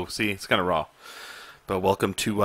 see, it's kind of raw. But welcome to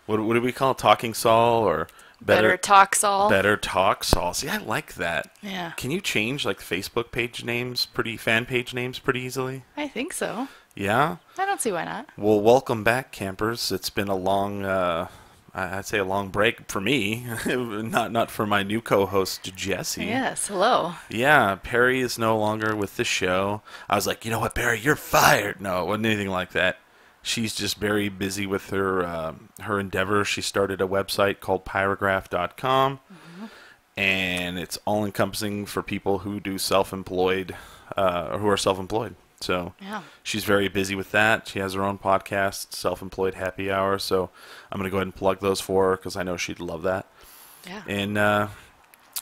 what do we call it? Talking Saul or Better Talk Saul. Better Talk Saul. See, I like that. Yeah. Can you change like Facebook page names, fan page names, pretty easily? I think so. Yeah. I don't see why not. Well, welcome back, campers. It's been a long, I'd say a long break for me, not for my new co-host Jesse. Yes. Hello. Yeah, Perry is no longer with the show. I was like, you know what, Perry, you're fired. No, it wasn't anything like that. She's just very busy with her her endeavors. She started a website called pyrograph.com, and it's all-encompassing for people who do self-employed, or who are self-employed. So Yeah. she's very busy with that. She has her own podcast, Self-Employed Happy Hour. So I'm going to go ahead and plug those for her because I know she'd love that. Yeah. And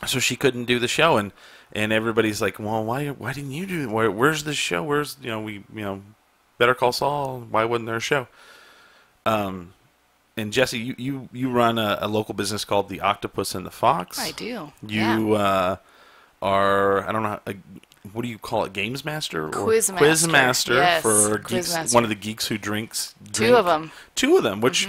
so she couldn't do the show, and everybody's like, well, why didn't you do it? Where's the show? Where's Better Call Saul? Why wasn't there a show? And Jesse, you run a local business called the Octopus and the Fox. I do. You are, I don't know, what do you call it? Games master? Or Quizmaster. Quizmaster Yes, for geeks, Quizmaster. one of the geeks who drinks. Two of them. Two of them. Which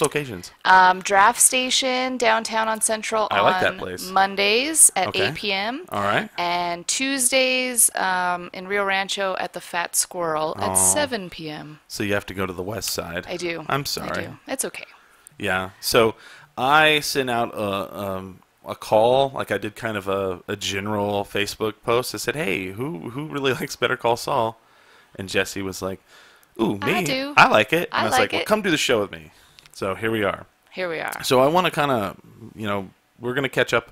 locations? Draft Station downtown on Central I on like that place. Mondays at Okay. 8 p.m. All right. And Tuesdays in Rio Rancho at the Fat Squirrel at 7 p.m. So you have to go to the west side. I do. I'm sorry. I do. It's okay. Yeah. So I sent out a call, like I did kind of a general Facebook post. I said, hey, who really likes Better Call Saul? And Jesse was like, ooh, me. I do. I like it. And I I was like like, well, it. come do the show with me. So here we are. Here we are. So I want to kind of, we're going to catch up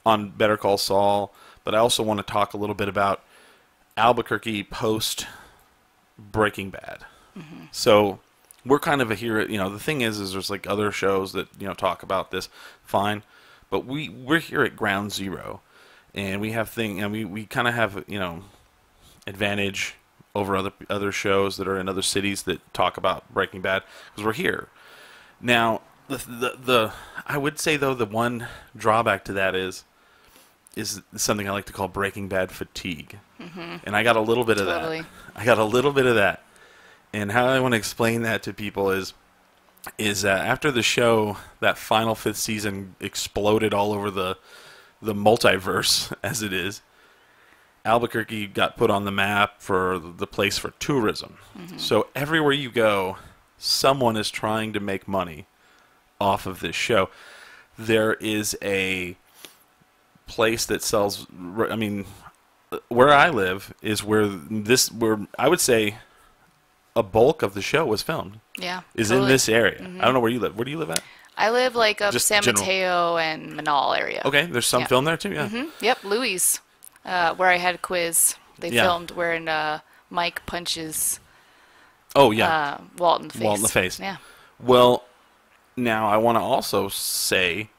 on Better Call Saul, but I also want to talk a little bit about Albuquerque post Breaking Bad. So we're kind of here, the thing is there's like other shows that, talk about this, fine, but we're here at ground zero, and we have and we kind of have, advantage over other shows that are in other cities that talk about Breaking Bad, because we're here. Now, the I would say, though, the one drawback to that is something I like to call Breaking Bad fatigue. And I got a little bit of Totally. that. I got a little bit of that. And how I want to explain that to people is after the show, that final fifth season exploded all over the multiverse, as it is, Albuquerque got put on the map for the place for tourism. So everywhere you go, someone is trying to make money off of this show. There is a place that sells, where I live is where I would say a bulk of the show was filmed. Yeah. Is totally. in this area. I don't know where you live. Where do you live at? I live like up Just San general. Mateo and Manal area. Okay, there's some Yeah. film there too, yeah. Yep, Louis, where I had a quiz. They Yeah. filmed wherein Mike punches Oh, yeah. Walt in the face. Walt in the face. Yeah. Well, now I want to also say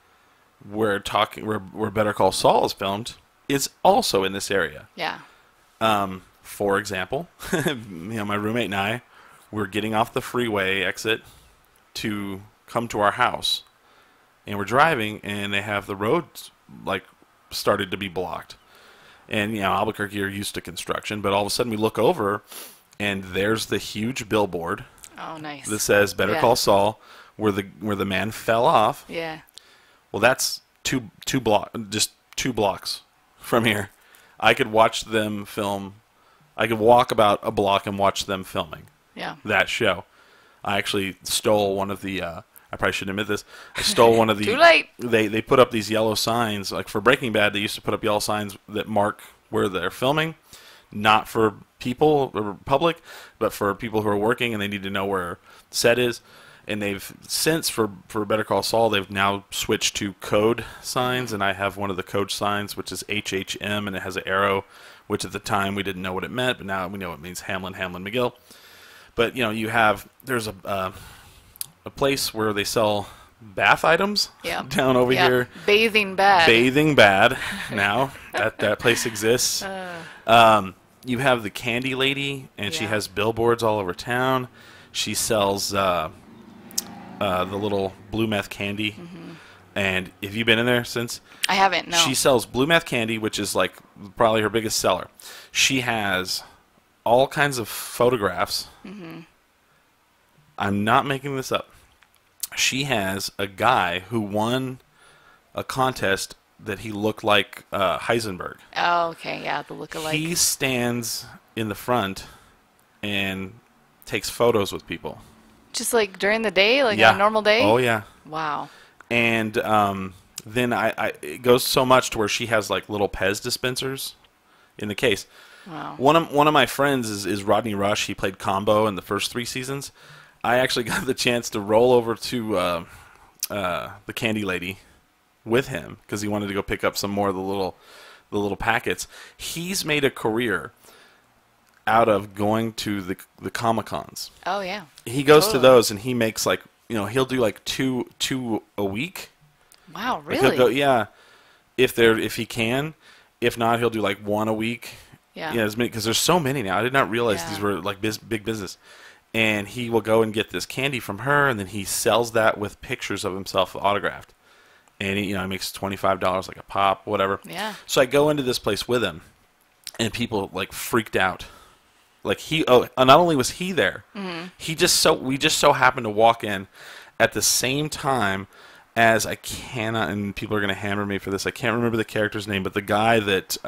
where Better Call Saul is filmed is also in this area. Yeah. For example, my roommate and I were getting off the freeway exit to come to our house, and we're driving, and they have the roads started to be blocked. And Albuquerque are used to construction, but all of a sudden we look over, and there's the huge billboard Oh, nice. that says "Better Yeah. Call Saul," where the man fell off. Yeah. Well, that's two blocks from here. I could watch them film. I could walk about a block and watch them filming Yeah. that show. I actually stole one of the. I probably shouldn't admit this. I stole one of the. Too late. They put up these yellow signs, like for Breaking Bad. They used to put up yellow signs that mark where they're filming, not for people or public, but for people who are working and they need to know where set is. And they've since for Better Call Saul, they've now switched to code signs, and I have one of the code signs, which is HHM, and it has an arrow, which at the time we didn't know what it meant, but now we know it means Hamlin McGill. But there's a place where they sell bath items Yeah. down over Yeah. here. Bathing Bad. Bathing Bad. Now that place exists. You have the Candy Lady, and she Yeah. has billboards all over town. She sells the little blue meth candy. And have you been in there since? I haven't, no. She sells blue meth candy, which is like probably her biggest seller. She has all kinds of photographs I'm not making this up. She has a guy who won a contest that he looked like Heisenberg. Oh, okay, yeah, the look-alike. He stands in the front and takes photos with people. Just like during the day, like on a normal day? Oh, yeah. Wow. And then it goes so much to where she has like little Pez dispensers in the case. Wow. One of my friends is Rodney Rush. He played Combo in the first 3 seasons. I actually got the chance to roll over to the Candy Lady with him because he wanted to go pick up some more of the little packets. He's made a career out of going to the Comic-Cons. Oh, yeah. He goes to those and he makes like, he'll do like two a week. Wow, really? Like he'll go, yeah, if he can. If not, he'll do like 1 a week. Yeah. Yeah, as many because there's so many now. I did not realize Yeah. these were like big business. And he will go and get this candy from her, and then he sells that with pictures of himself autographed. And he makes $25 like a pop, whatever. Yeah. So I go into this place with him, and people like freaked out. Like not only was he there, we just so happened to walk in at the same time as and people are going to hammer me for this. I can't remember the character's name, but the guy that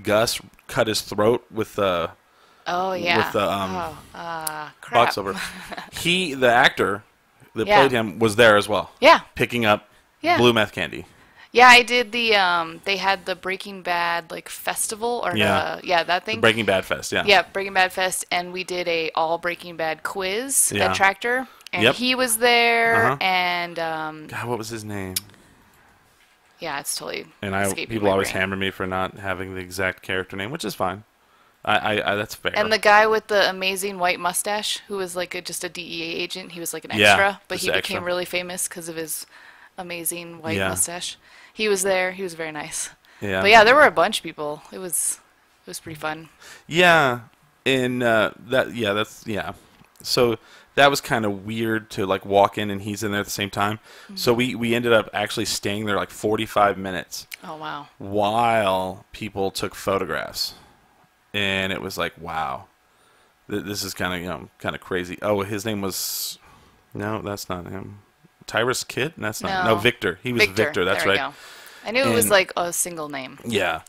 Gus cut his throat with the crap. box over. The actor that played him was there as well. Yeah. Picking up blue meth candy. Yeah, I did they had the Breaking Bad like festival or that thing. The Breaking Bad Fest, yeah. Yeah, Breaking Bad Fest, and we did a all Breaking Bad quiz at Tractor, and he was there, and God, what was his name? Yeah, it's totally. And people always hammer me for not having the exact character name, which is fine. I that's fair. And the guy with the amazing white mustache, who was like just a DEA agent, he was like an extra, but he became really famous because of his amazing white mustache. He was there. He was very nice. Yeah. But yeah, there were a bunch of people. It was pretty fun. Yeah, and So that was kind of weird to like walk in and he's in there at the same time. Mm-hmm. So we ended up actually staying there like 45 minutes. Oh wow. While people took photographs. And it was like, wow, this is kind of crazy. Oh, his name was, no, that's not him. Tyrus Kid? That's not, no, Victor. He was Victor. That's right. Go. I knew it was like a single name. Yeah,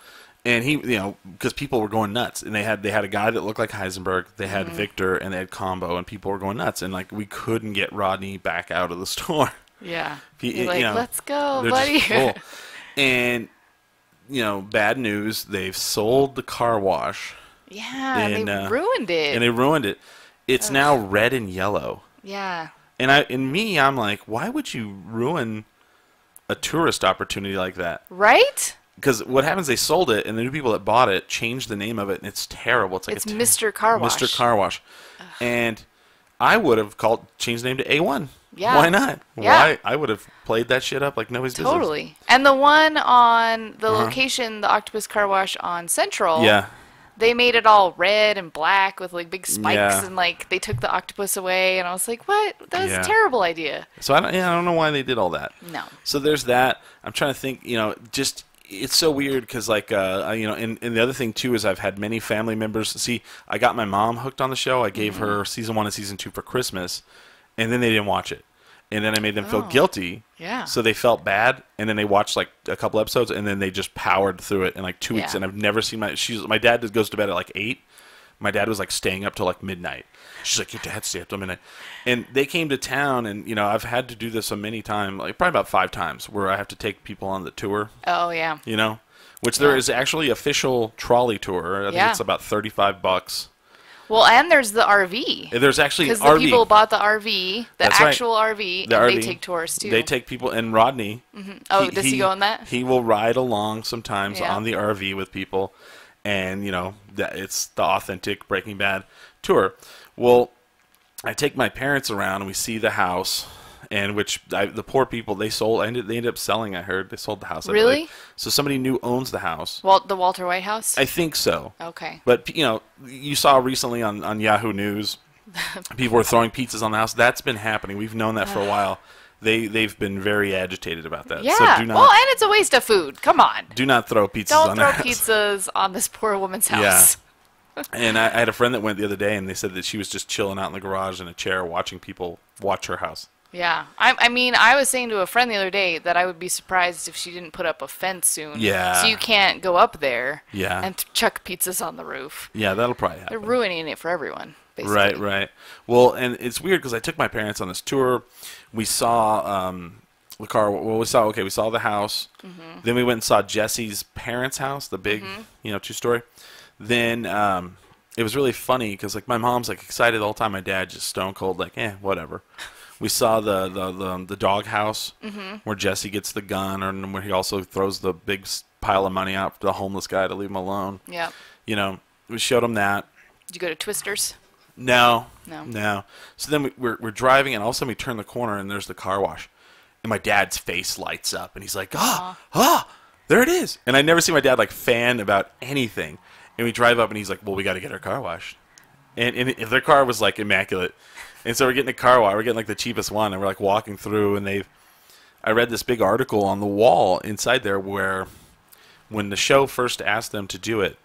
and he, because people were going nuts, and they had a guy that looked like Heisenberg. They had Victor, and they had Combo, and people were going nuts, and like we couldn't get Rodney back out of the store. Yeah, let's go, buddy. And. Bad news. They've sold the car wash. Yeah, they ruined it. And they ruined it. It's now red and yellow. Yeah. And I'm like, why would you ruin a tourist opportunity like that? Right? Because what happens, they sold it, and the new people that bought it changed the name of it, and it's terrible. It's like it's Mr. Car Wash. Mr. Car Wash. And I would have changed the name to A1. Yeah. Why not? Yeah. I would have played that shit up like nobody's business. Totally. And the one on the location, the Octopus Car Wash on Central, they made it all red and black with like big spikes and like they took the octopus away, and I was like, what? That was a terrible idea. So I don't know why they did all that. No. So there's that. I'm trying to think, just it's so weird because like and the other thing too is I've had many family members. See, I got my mom hooked on the show. I gave her season 1 and season 2 for Christmas, and then they didn't watch it. And then I made them feel guilty. Yeah. So they felt bad, and then they watched like a couple episodes, and then they just powered through it in like 2 weeks. And I've never seen my dad goes to bed at like 8. My dad was like staying up till like midnight. She's like, your dad stayed up till midnight. And they came to town, and I've had to do this so many times, like probably about 5 times, where I have to take people on the tour. Oh yeah. Which there is actually official trolley tour. I think it's about $35. Well, and there's the RV. There's actually because the people bought the RV, actual RV, and RV. they take tours too. They take people, and Rodney. Oh, does he go on that? He will ride along sometimes on the RV with people, and it's the authentic Breaking Bad tour. Well, I take my parents around, and we see the house. And the poor people, they ended up selling. I heard they sold the house. Really? So somebody new owns the house. The Walter White house? I think so. Okay. But you saw recently on Yahoo News, people were throwing pizzas on the house. That's been happening. We've known that for a while. They've been very agitated about that. Yeah. So and it's a waste of food. Come on. Do not throw pizzas on Don't throw pizzas on this poor woman's house. And I had a friend that went the other day, and they said that she was just chilling out in the garage in a chair watching people watch her house. Yeah. I mean, I was saying to a friend the other day that I would be surprised if she didn't put up a fence soon. Yeah. So you can't go up there Yeah. and chuck pizzas on the roof. Yeah, that'll probably happen. They're ruining it for everyone, basically. Right. Well, and it's weird because I took my parents on this tour. We saw the car. Well, we saw the house. Mm-hmm. Then we went and saw Jesse's parents' house, the big, 2-story. Then it was really funny because like my mom's like excited the whole time. My dad just stone cold like, whatever. We saw the dog house where Jesse gets the gun, or where he also throws the big pile of money out for the homeless guy to leave him alone. Yeah. We showed him that. Did you go to Twister's? No. So then we're driving, and all of a sudden we turn the corner, and there's the car wash. And my dad's face lights up, and he's like, there it is. And I never see my dad like fan about anything. And we drive up, and he's like, well, we got to get our car washed. And if their car was like immaculate. And so we're getting a car wash. We're getting like the cheapest one, and we're like walking through, and I read this big article on the wall inside there where when the show first asked them to do it,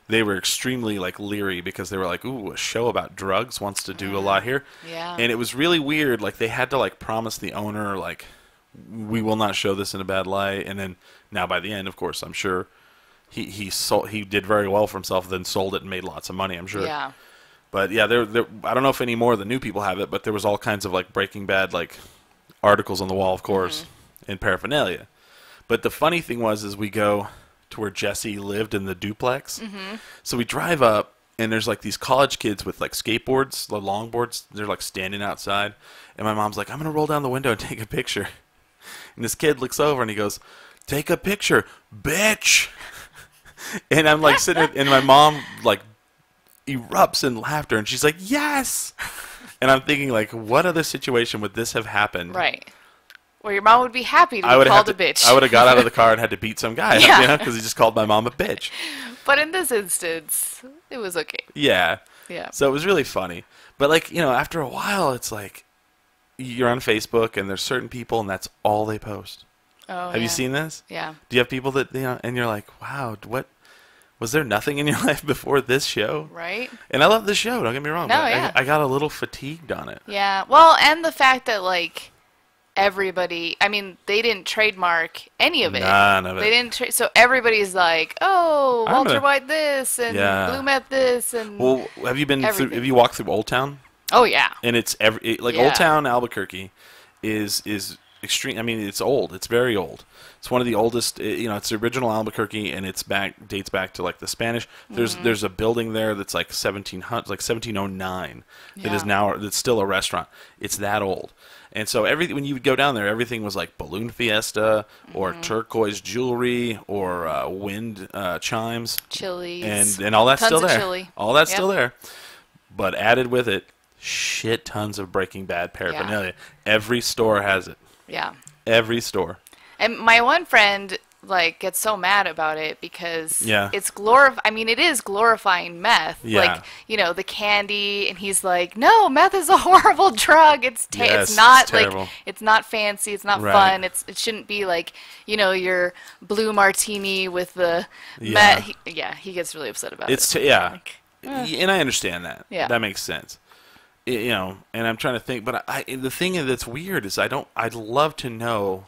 they were extremely like leery because they were like, ooh, a show about drugs wants to do a lot here. Yeah. And it was really weird. Like they had to like promise the owner like, we will not show this in a bad light. And then now by the end, of course, I'm sure he did very well for himself, then sold it and made lots of money, I'm sure. Yeah. But yeah, I don't know if any more of the new people have it, but there was all kinds of like Breaking Bad like articles on the wall, of course, and paraphernalia. But the funny thing is we go to where Jesse lived in the duplex. So we drive up, and there's like these college kids with like skateboards, the longboards. They're like standing outside, and my mom's like, "I'm gonna roll down the window and take a picture." And this kid looks over and he goes, "Take a picture, bitch." And I'm like sitting there, and my mom like erupts in laughter, and she's like, "Yes!" And I'm thinking, like, what other situation would this have happened? Right. Well, your mom would be happy to be called a bitch. I would have got out of the car and had to beat some guy up, because he just called my mom a bitch. But in this instance, it was okay. Yeah. Yeah. So it was really funny. But, like, after a while, it's like you're on Facebook, and there's certain people, and that's all they post. Oh, Have you seen this? Yeah. Do you have people that, and you're like, wow, what? Was there nothing in your life before this show? Right. And I love the show, don't get me wrong. No, but I got a little fatigued on it. Yeah. Well, and the fact that, like, everybody, I mean, they didn't trademark any of it. None of it. They didn't, so everybody's like, oh, Walter White this, and Blue Met this, and well, have you walked through Old Town? Oh, yeah. And it's Old Town Albuquerque is extreme. I mean, it's old. It's very old. It's one of the oldest. It's the original Albuquerque, and dates back to like the Spanish. There's a building there that's like 1709 that's still a restaurant. It's that old. And so when you would go down there, everything was like balloon fiesta or turquoise jewelry or wind chimes, chilies, and all that's tons still of there. Chili. All that's still there. But added with it, shit tons of Breaking Bad paraphernalia. Yeah. Every store has it. Yeah. Every store. And my one friend gets so mad about it because it's it is glorifying meth. Yeah. Like, the candy, and he's like, "No, meth is a horrible drug. It's not terrible. Like it's not fancy, it's not fun. It shouldn't be like, your blue martini with the meth." He gets really upset about it. And I understand that. Yeah. That makes sense. And I'm trying to think, but the thing that's weird is I'd love to know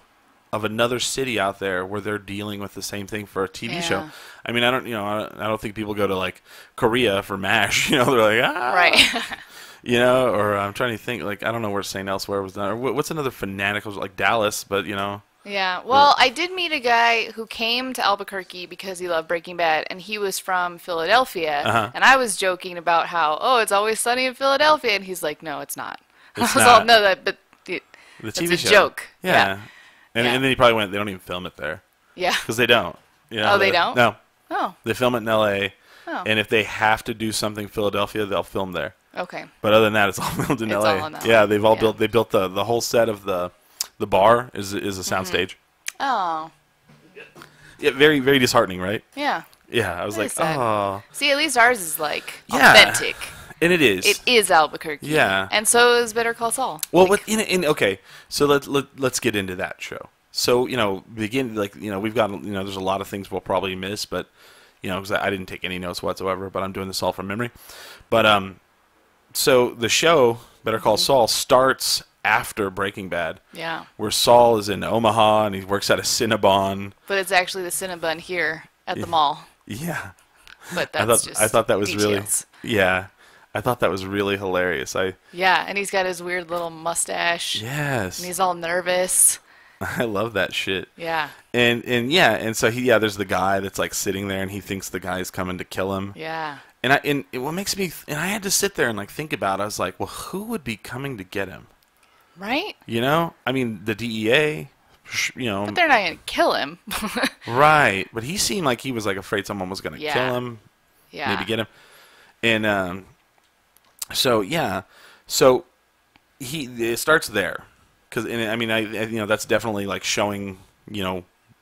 of another city out there where they're dealing with the same thing for a TV show. I mean, I don't think people go to like Korea for MASH. They're like, right. Or I'm trying to think, like, I don't know where St. Elsewhere was done. Or what's another fanatical, like Dallas, but Yeah, well, I did meet a guy who came to Albuquerque because he loved Breaking Bad, and he was from Philadelphia. And I was joking about how, it's always sunny in Philadelphia, and he's like, no, it's not. It's not. The it's TV a show. joke. Yeah. And then he probably went, they don't even film it there. Yeah. Because they don't. Oh, they don't? No. Oh. They film it in L.A., and if they have to do something in Philadelphia, they'll film there. Okay. But other than that, it's all filmed in L.A. All in LA. Yeah, they've all built the whole set of the bar is a soundstage. Oh. Yeah, very, very disheartening, right? Yeah. Yeah, I was like, sad. oh. See, at least ours is authentic. And it is. It is Albuquerque. Yeah. And so is Better Call Saul. Well, okay, so let's get into that show. So, we've got, there's a lot of things we'll probably miss, but, because I didn't take any notes whatsoever, but I'm doing this all from memory. But so the show Better Call Saul starts after Breaking Bad. Yeah. Where Saul is in Omaha and he works at a Cinnabon. But it's actually the Cinnabon here at the mall. Yeah. But that's I thought that was details. really, yeah. I thought that was really hilarious. Yeah, and he's got his weird little mustache. Yes. And he's all nervous. I love that shit. Yeah. And so there's the guy that's like sitting there and he thinks the guy's coming to kill him. Yeah. And what makes me, and I had to sit there and like think about it. I was like, well, who would be coming to get him? Right? I mean, the DEA, But they're not going to kill him. Right. But he seemed like he was like afraid someone was going to kill him. Yeah. Maybe get him. And so it starts there. Because, I mean, that's definitely like showing,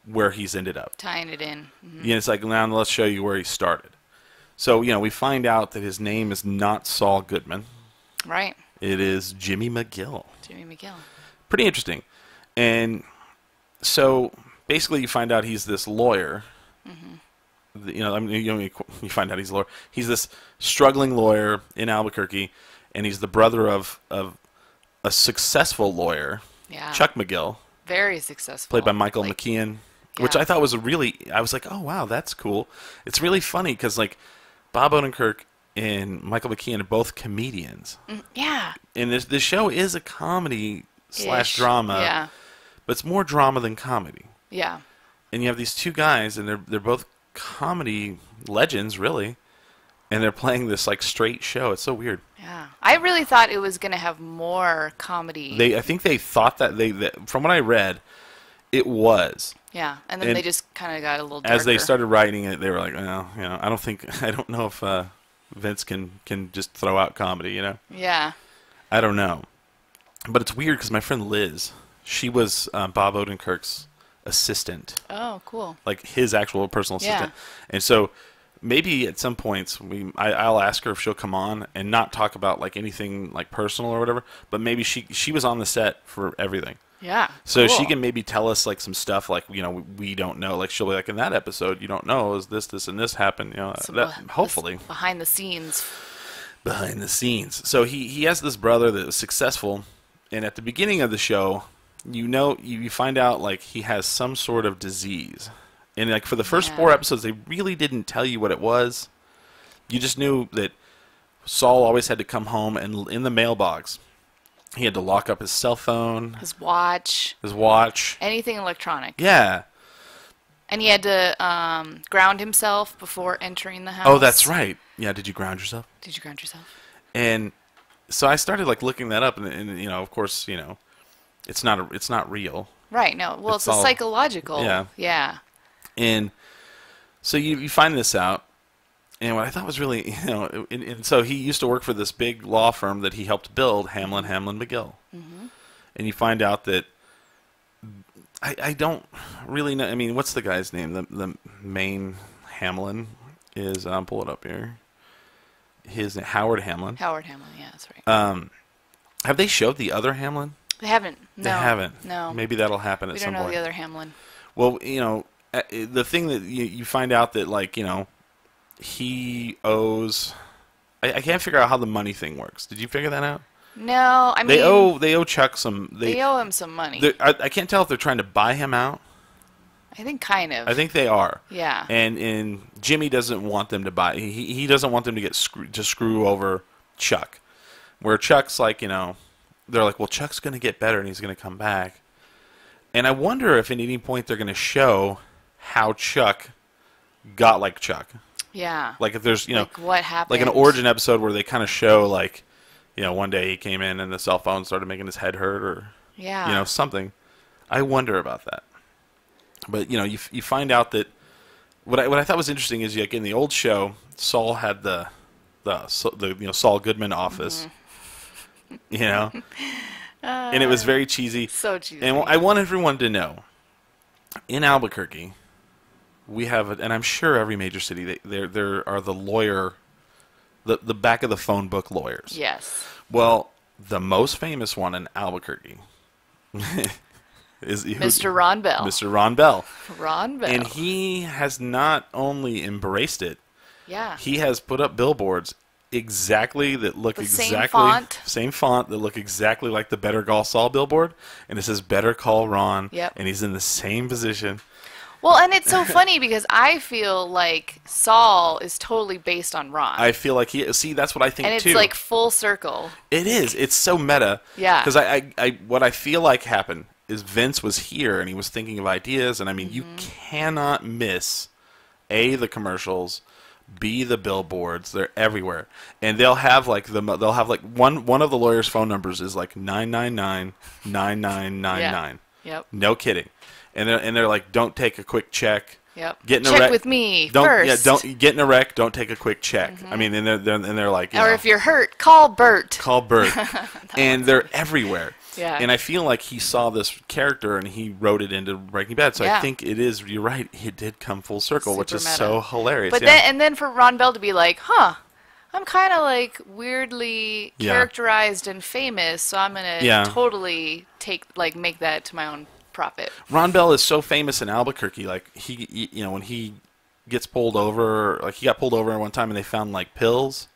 where he's ended up. Tying it in. Mm-hmm. Yeah, it's like, now let's show you where he started. So, we find out that his name is not Saul Goodman. Right. It is Jimmy McGill. Jimmy McGill. Pretty interesting. And so, basically, you find out he's this lawyer. Mm-hmm. You find out he's a lawyer. He's this struggling lawyer in Albuquerque, and he's the brother of a successful lawyer, Chuck McGill. Very successful. Played by Michael McKean, which I thought was I was like, oh, wow, that's cool. It's really funny because, like, Bob Odenkirk and Michael McKean are both comedians. Yeah. And this show is a comedy / drama. Yeah. But it's more drama than comedy. Yeah. And you have these two guys, and they're both comedy legends, really. And they're playing this like straight show. It's so weird. Yeah. I really thought it was going to have more comedy. I think they thought that from what I read, it was. Yeah, and then they just kind of got a little darker. As they started writing it, they were like, well, I don't know if Vince can just throw out comedy, Yeah. I don't know. But it's weird because my friend Liz, she was Bob Odenkirk's assistant. Oh, cool. Like his actual personal assistant. And so maybe at some points I'll ask her if she'll come on and not talk about like anything like personal or whatever, but maybe she was on the set for everything. Yeah. So cool. she can maybe tell us like some stuff like we don't know. Like she'll be like, in that episode you don't know is this and this happened. Hopefully behind the scenes. Behind the scenes. So he has this brother that is successful, and at the beginning of the show, you find out like he has some sort of disease, and like for the first 4 episodes they really didn't tell you what it was. You just knew that Saul always had to come home and in the mailbox. He had to lock up his cell phone. His watch. Anything electronic. Yeah. And he had to ground himself before entering the house. Oh, that's right. Yeah, did you ground yourself? And so I started like looking that up, and of course, it's not real. Right, no. Well, it's a psychological. Yeah. Yeah. And so you find this out. And what I thought was really, and so he used to work for this big law firm that he helped build, Hamlin McGill. Mm-hmm. And you find out that, I don't really know, I mean, what's the guy's name? The main Hamlin is, pull it up here. His name, Howard Hamlin. Howard Hamlin, yeah, that's right. Have they showed the other Hamlin? They haven't. No. They haven't. No. Maybe that'll happen at some point. We don't know the other Hamlin. Well, the thing that you find out that, like, he owes. I can't figure out how the money thing works. Did you figure that out? No, I mean they owe Chuck some. They owe him some money. I can't tell if they're trying to buy him out. I think kind of. I think they are. Yeah. And Jimmy doesn't want them to buy. He doesn't want them to get screw over Chuck. Where Chuck's like, they're like, well, Chuck's going to get better and he's going to come back. And I wonder if at any point they're going to show how Chuck got like Chuck. Yeah. Like if there's, like what happened. Like an origin episode where they kind of show like, one day he came in and the cell phone started making his head hurt or, something. I wonder about that. But, you find out that what I thought was interesting is like in the old show, Saul had the Saul Goodman office, and it was very cheesy. So cheesy. And I want everyone to know, in Albuquerque, we have, and I'm sure every major city, there are the lawyer, the back of the phone book lawyers. Yes. Well, the most famous one in Albuquerque Mr. Ron Bell. Mr. Ron Bell. Ron Bell. And he has not only embraced it, yeah, he has put up billboards exactly that look same font that look exactly like the Better Call Saul billboard, and it says Better Call Ron. Yep. And he's in the same position. Well, and it's so funny because I feel like Saul is totally based on Ron. I feel like that's what I think too. And it's like full circle. It is. It's so meta. Yeah. Because what I feel like happened is Vince was here and he was thinking of ideas, and I mean, you cannot miss the commercials, B, the billboards. They're everywhere, and they'll have like one of the lawyer's phone numbers is like 999-9999. Yep. No kidding, and they're like, don't take a quick check. Yep. Get in a check wreck with me don't, first. Yeah, don't get in a wreck. Don't take a quick check. I mean, and they're like, or if you're hurt, call Bert. Call Bert, and they're everywhere. Yeah. And I feel like he saw this character and he wrote it into Breaking Bad. So I think you're right, it did come full circle, which is so hilarious. But then for Ron Bell to be like, I'm kind of like weirdly characterized and famous, so I'm going to totally make that to my own profit. Ron Bell is so famous in Albuquerque. Like when he gets pulled over, like he got pulled over one time and they found like pills.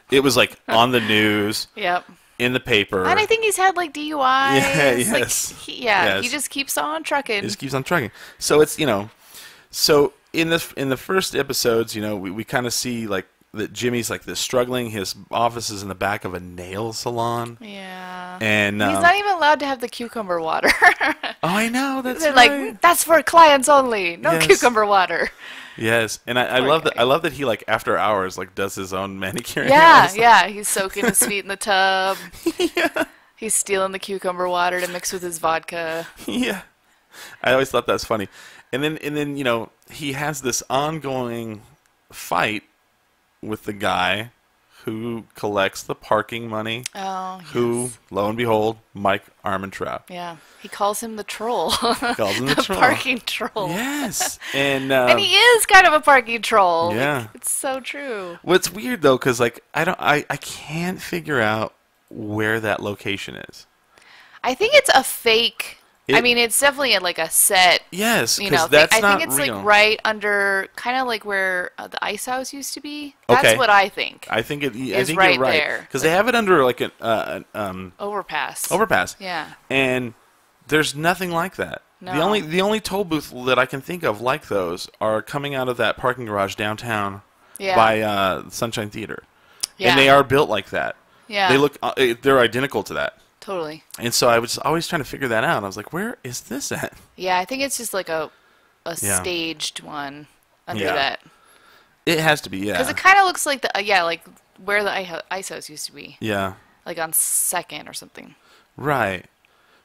It was like on the news. Yep. In the paper. And I think he's had like DUIs. Yeah, yes. He just keeps on trucking. He just keeps on trucking. So it's, so in the first episodes, we kind of see like that Jimmy's like this struggling. His office is in the back of a nail salon. Yeah. And he's not even allowed to have the cucumber water. I know, They're like, that's for clients only. No cucumber water. Yes, and I love that. I love that he like after hours like does his own manicure. Yeah. He's soaking his feet in the tub. Yeah. He's stealing the cucumber water to mix with his vodka. Yeah, I always thought that's funny. And then he has this ongoing fight with the guy who collects the parking money. Oh, yes. Who, lo and behold, Mike Armentrout. Yeah, he calls him the troll. Calls him the troll. Parking troll. Yes, and he is kind of a parking troll. Yeah, like, it's so true. What's weird though, because like I can't figure out where that location is. I think it's a fake. I mean, it's definitely like a set. Yes, because that's not I think it's real. like right under, kind of like where the ice house used to be. That's what I think. I think is you're right right there because they have it under like an overpass. Overpass. Yeah. And there's nothing like that. No. The only toll booth that I can think of like those are coming out of that parking garage downtown by Sunshine Theater. Yeah. And they are built like that. Yeah. They look they're identical to that. Totally. And so I was always trying to figure that out. I was like, where is this at? Yeah, I think it's just like a staged one under that. It has to be, yeah. Because it kind of looks like like where the ice house used to be. Yeah. Like on 2nd or something. Right.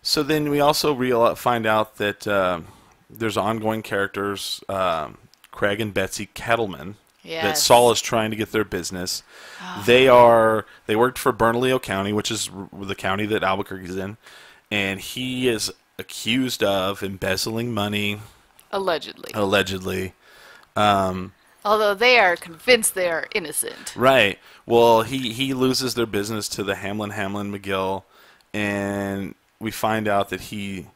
So then we also find out that there's ongoing characters, Craig and Betsy Kettleman. Yes. That Saul is trying to get their business. Oh. They worked for Bernalillo County, which is the county that Albuquerque's in, and he is accused of embezzling money. Allegedly. Although they are convinced they are innocent. Right. Well, he loses their business to the Hamlin McGill, and we find out that he.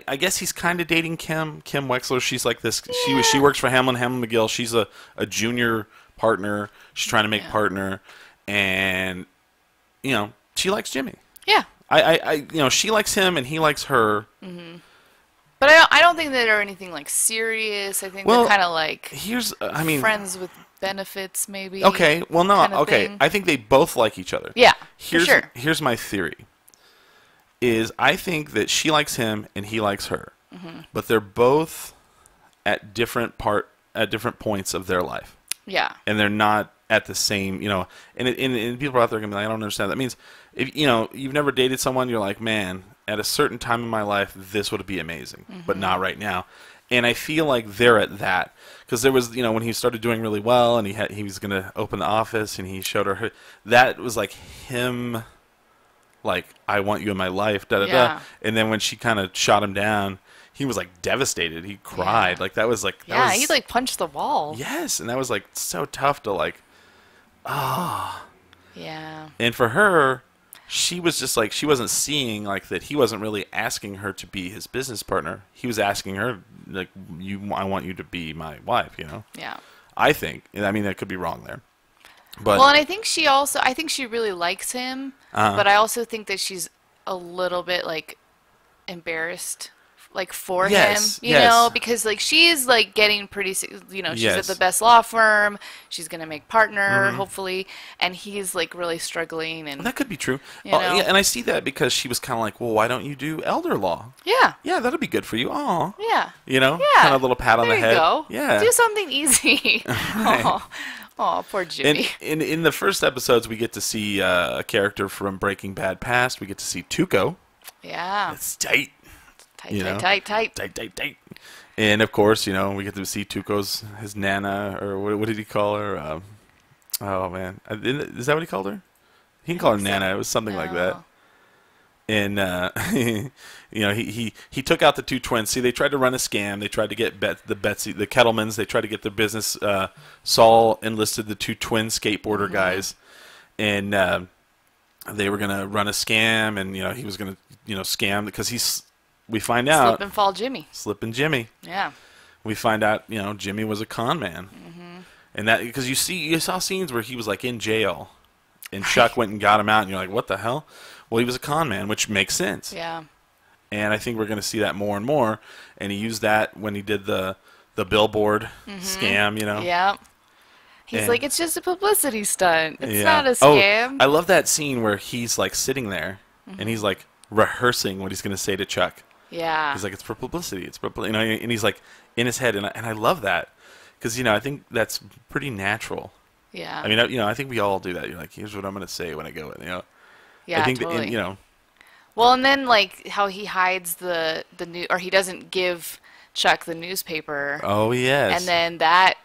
I guess he's kind of dating Kim Wexler. She's like this. Yeah. She works for Hamlin McGill. She's a junior partner. She's trying to make partner, and she likes Jimmy. Yeah. She likes him and he likes her. Mm-hmm. But I don't think that they're anything like serious. I think they're kind of like friends with benefits, maybe. Okay. Well, no. Okay. Thing. I think they both like each other. Yeah. For sure. Here's my theory. Is I think that she likes him and he likes her, but they're both at different points of their life. Yeah, and they're not at the same, And people out there are gonna be like, I don't understand. That means if you've never dated someone, you're like, man, at a certain time in my life, this would be amazing, but not right now. And I feel like they're at that because there was, when he started doing really well and he was gonna open the office and he showed her that was like him. Like, I want you in my life, da-da-da. And then when she kind of shot him down, he was, like, devastated. He cried. Yeah. Like, that was, like... he, like, punched the wall. Yes, and that was, like, so tough to, like... Oh. Yeah. And for her, she was just like, she wasn't seeing like that he wasn't really asking her to be his business partner. He was asking her like, I want you to be my wife, you know? Yeah. I think. I mean, I could be wrong there. But well, and I think she really likes him, but I also think that she's a little bit like embarrassed like for him, you know, because like she's like getting pretty, you know, she's at the best law firm, she's gonna make partner hopefully, and he's like really struggling. And well, that could be true. Yeah, and I see that because she was kind of like, well, why don't you do elder law? Yeah, that'll be good for you. Oh, yeah, you know, kind of a little pat on the head. Go. Yeah, do something easy. Right. Oh, poor Jimmy. In the first episodes, we get to see a character from Breaking Bad past. We get to see Tuco. Yeah, it's tight. Tight. And of course, you know, we get to see Tuco's his Nana, or what did he call her? Oh man, is that what he called her? He can call her Nana. It was something like that. And you know, he took out the two twins. See, they tried to run a scam. They tried to get Betsy, the Kettlemans. They tried to get their business. Saul enlisted the two twin skateboarder guys, and they were gonna run a scam. And you know, he was gonna scam because we find out Slip and fall Jimmy. Slipping Jimmy. Yeah. We find out, you know, Jimmy was a con man. And that because you saw scenes where he was like in jail, and Chuck went and got him out, and you're like, what the hell? Well, he was a con man, which makes sense. Yeah. And I think we're going to see that more and more. And he used that when he did the billboard scam, you know. Yeah. He's like, it's just a publicity stunt. It's not a scam. Oh, I love that scene where he's like sitting there, and he's like rehearsing what he's going to say to Chuck. Yeah. He's like, it's for publicity. It's for, you know, and he's like in his head, and I love that because, you know, I think that's pretty natural. Yeah. I mean, you know, I think we all do that. You're like, here's what I'm going to say when I go in, you know. Yeah, I think totally. that, you know. Well, and then like how he hides the new, or he doesn't give Chuck the newspaper. Oh yes. And then that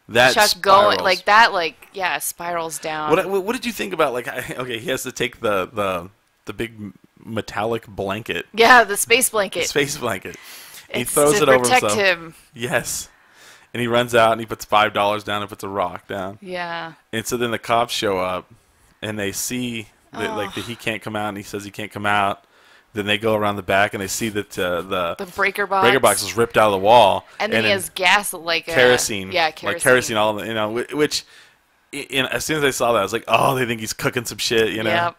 Chuck spirals. Going like that, like spirals down. What did you think about like? Okay, he has to take the big metallic blanket. Yeah, the space blanket. The space blanket. He throws it over himself. Protect him. Yes. And he runs out and he puts $5 down and puts a rock down. Yeah. And so then the cops show up and they see that he can't come out, and he says he can't come out. Then they go around the back and they see that the breaker box is ripped out of the wall. And then he has gas like kerosene. Kerosene. Like kerosene, all you know, which as soon as I saw that, I was like, oh, they think he's cooking some shit, you know. Yep.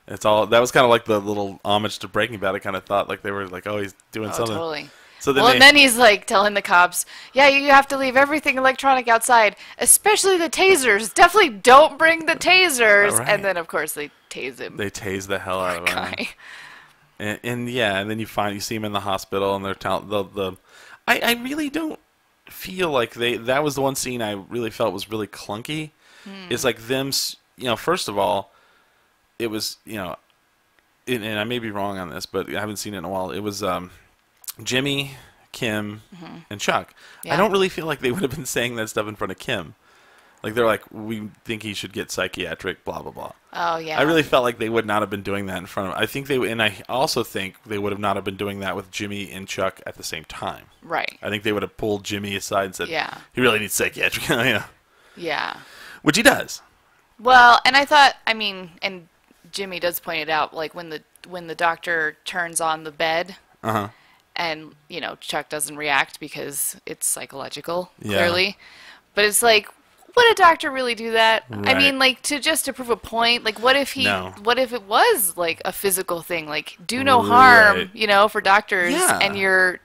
It's all that was kind of like the little homage to Breaking Bad. I kind of thought like they were like, oh, he's doing something. Totally. So then and then he's like telling the cops, yeah, you have to leave everything electronic outside, especially the tasers. Definitely don't bring the tasers. Right. And then of course they tase him. They tase the hell out of him. And then you see him in the hospital, and they're telling I really don't feel like that was the one scene I really felt was really clunky. It's like them, you know. First of all, it was, you know, and I may be wrong on this, but I haven't seen it in a while. It was Jimmy, Kim, and Chuck. Yeah. I don't really feel like they would have been saying that stuff in front of Kim. Like they're like, we think he should get psychiatric, blah blah blah. Oh yeah. I really felt like they would not have been doing that in front of. I think and I also think they would have not have been doing that with Jimmy and Chuck at the same time. Right. I think they would have pulled Jimmy aside and said, yeah, he really needs psychiatric. Yeah. Yeah. Which he does. Well, and I thought, I mean, and Jimmy does point it out, like when the doctor turns on the bed. And, you know, Chuck doesn't react because it's psychological, clearly. But it's like, would a doctor really do that? Right. I mean, like, to prove a point, like, what if it was, like, a physical thing? Like, do no harm, you know, for doctors, and you're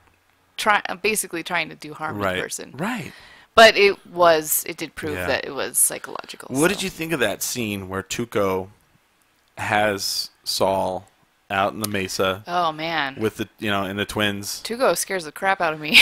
basically trying to do harm to the person. Right. But it did prove that it was psychological. What did you think of that scene where Tuco has Saul out in the mesa? Oh man! With the and the twins. Tuco scares the crap out of me.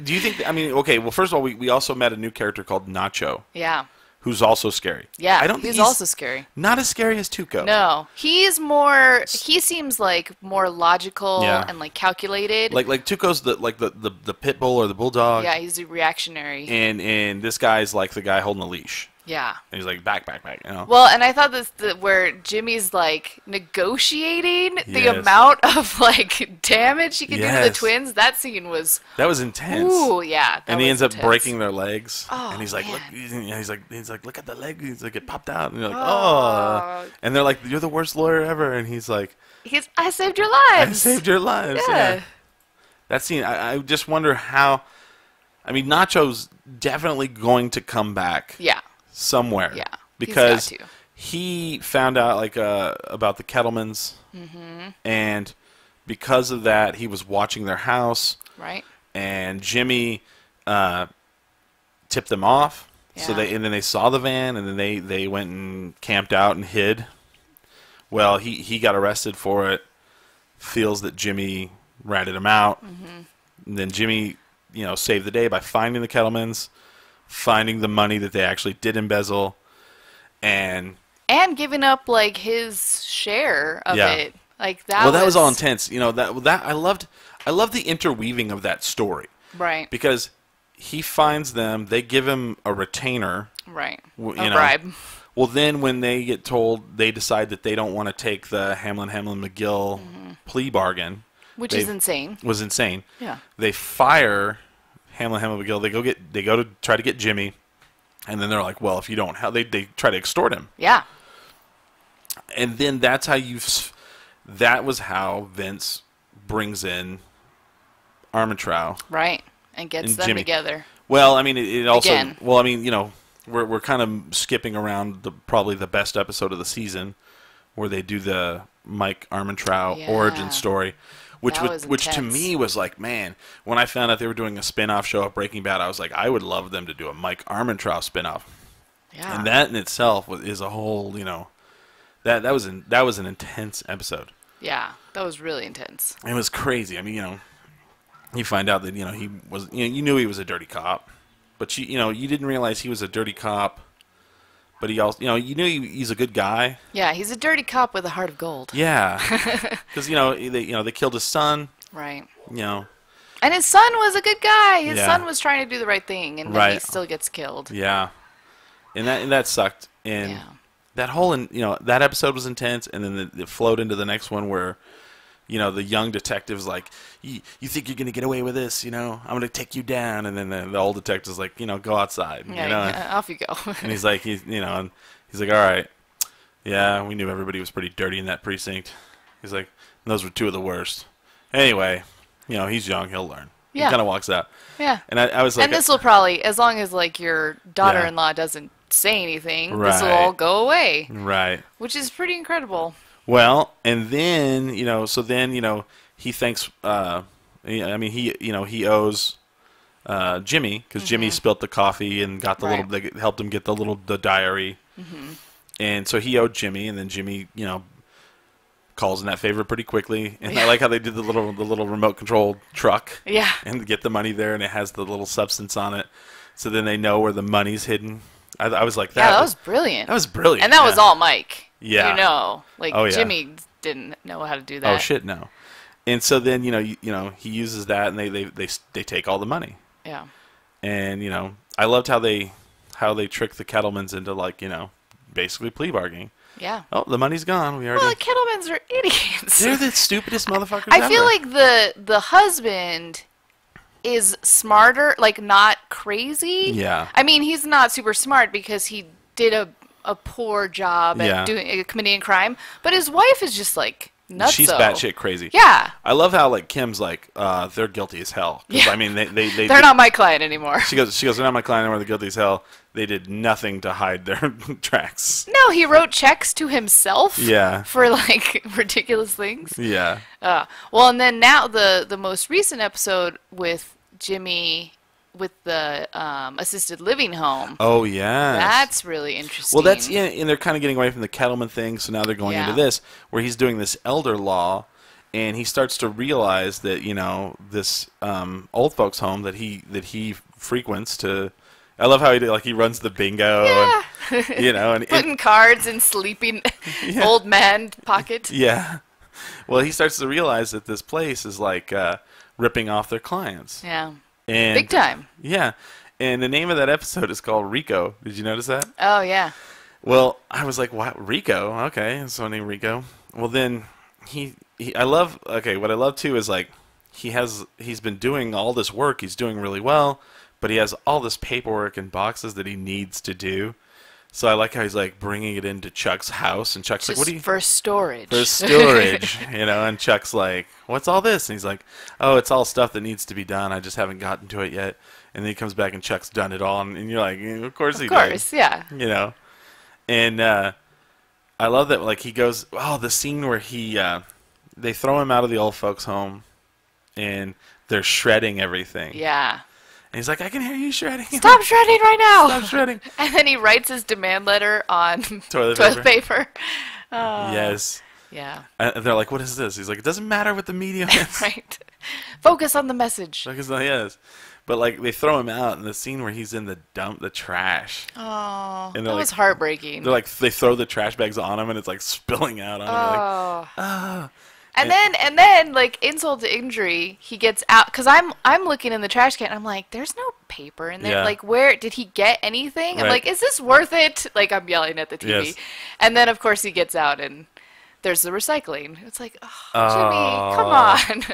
Do you think? I mean, okay. Well, first of all, we also met a new character called Nacho. Yeah. Who's also scary. Yeah. I don't think he's also scary. Not as scary as Tuco. No, he's more. He seems like more logical and like calculated. Like Tuco's the pit bull or the bulldog. Yeah, he's a reactionary. And this guy's like the guy holding the leash. Yeah. And he's like, back. You know. Well, and I thought where Jimmy's like negotiating the Yes. amount of like damage he could do to the Yes. twins. That scene was. That was intense. Ooh, yeah. And he ends up breaking their legs. Oh, and he's like, man. look. He's like, look at the leg. He's like, it popped out. And you're like, oh. And they're like, you're the worst lawyer ever. And he's like, I saved your lives. I saved your lives. Yeah. That scene, I just wonder how. I mean, Nacho's definitely going to come back. Yeah. Somewhere. Yeah. Because he found out like about the Kettlemans. And because of that, he was watching their house. Right. And Jimmy tipped them off. Yeah. So then they saw the van, and then they went and camped out and hid. Well, he got arrested for it. Feels that Jimmy ratted him out. And then Jimmy, saved the day by finding the Kettlemans, finding the money that they actually did embezzle, and giving up like his share of it. Like that. Well, that was all intense. That I loved the interweaving of that story. Right. Because he finds them, they give him a retainer. Right. A bribe. Well, then when they get told, they decide that they don't want to take the Hamlin-McGill plea bargain. Which is insane. Was insane. Yeah. They fire Hamlin-McGill. They go to try to get Jimmy, and then they're like, well, if you don't, they try to extort him. Yeah. And then that was how Vince brings in Armentrout. Right. And gets them Jimmy together. Well, I mean, it also. Again. Well, I mean, we're kind of skipping around probably the best episode of the season, where they do the Mike Armentrout origin story, which to me was like, man, when I found out they were doing a spin-off show of Breaking Bad, I was like, I would love them to do a Mike Armentrout spin-off. Yeah. And that in itself is a whole, that was an intense episode. Yeah, that was really intense. It was crazy. I mean, you find out that he was, you knew he was a dirty cop, but you didn't realize he was a dirty cop. But he also, you knew he's a good guy. Yeah, he's a dirty cop with a heart of gold. Yeah, because they killed his son. Right. And his son was a good guy. His son was trying to do the right thing, and then he still gets killed. Yeah, and that sucked. And that whole that episode was intense, and then it flowed into the next one where. The young detective's like, you think you're going to get away with this, I'm going to take you down. And then the old detective's like, go outside. Off you go. And he's like, he's like, all right. Yeah, we knew everybody was pretty dirty in that precinct. He's like, those were two of the worst. Anyway, he's young, he'll learn. Yeah. He kind of walks out. Yeah. And I was like. And this will probably, as long as like your daughter-in-law doesn't say anything, this will all go away. Right. Which is pretty incredible. Well, and then he thanks. He owes Jimmy because Jimmy spilt the coffee and got the little. They helped him get the diary, and so he owed Jimmy, and then Jimmy calls in that favor pretty quickly. And I like how they did the little remote control truck, and get the money there, and it has the little substance on it, so then they know where the money's hidden. I was like that. Yeah, that was brilliant. That was brilliant, and that was all Mike. Yeah. Jimmy didn't know how to do that. Oh shit, no. And so then he uses that, and they take all the money. Yeah. And I loved how they tricked the Kettlemans into basically plea bargaining. Yeah. Oh, the money's gone. Well, the Kettlemans are idiots. They're the stupidest motherfuckers I feel like the husband is smarter, like not crazy. Yeah. I mean, he's not super smart because he did a poor job at committing a crime, but his wife is just like nuts. She's batshit crazy. Yeah. I love how Kim's like, they're guilty as hell. Yeah. I mean, they're not my client anymore. She goes, they're not my client anymore. They're guilty as hell. They did nothing to hide their tracks. No, he wrote checks to himself. Yeah. For like ridiculous things. Yeah. Well, and then now the most recent episode with Jimmy. With the assisted living home. Oh, yeah. That's really interesting. Well, and they're kind of getting away from the Kettleman thing, so now they're going into this, where he's doing this elder law, and he starts to realize that, this old folks' home that he frequents to... I love how he runs the bingo, and, and putting cards in sleeping old man pocket. Yeah. Well, he starts to realize that this place is, ripping off their clients. Yeah. And, big time. Yeah. And the name of that episode is called Rico. Did you notice that? Oh, yeah. Well, I was like, "What, Rico? Okay, so named Rico." Well, then what I love too is like he's been doing all this work. He's doing really well, but he has all this paperwork and boxes that he needs to do. So I like how he's like bringing it into Chuck's house, and Chuck's like, "What do you for storage?" For storage, And Chuck's like, "What's all this?" And he's like, "Oh, it's all stuff that needs to be done. I just haven't gotten to it yet." And then he comes back and Chuck's done it all, and you're like, "Of course he did." Of course, yeah. And I love that, like, he goes, the scene where they throw him out of the old folks' home, and they're shredding everything. Yeah. And he's like, "I can hear you shredding. Stop shredding right now. Stop shredding." And then he writes his demand letter on toilet paper. Yes. Yeah. And they're like, "What is this?" He's like, "It doesn't matter what the medium is." Right. Focus on the message. Focus on, yes. But, like, they throw him out in the scene where he's in the trash. Oh, and that was heartbreaking. They're like, they throw the trash bags on him, and it's, like, spilling out on him. Like, oh. And then, like, insult to injury, he gets out. Because I'm looking in the trash can, and I'm like, there's no paper in there. Yeah. Like, where did he get anything? Right. I'm like, is this worth it? Like, I'm yelling at the TV. Yes. And then, of course, he gets out, and there's the recycling. It's like, oh, Jimmy, come on.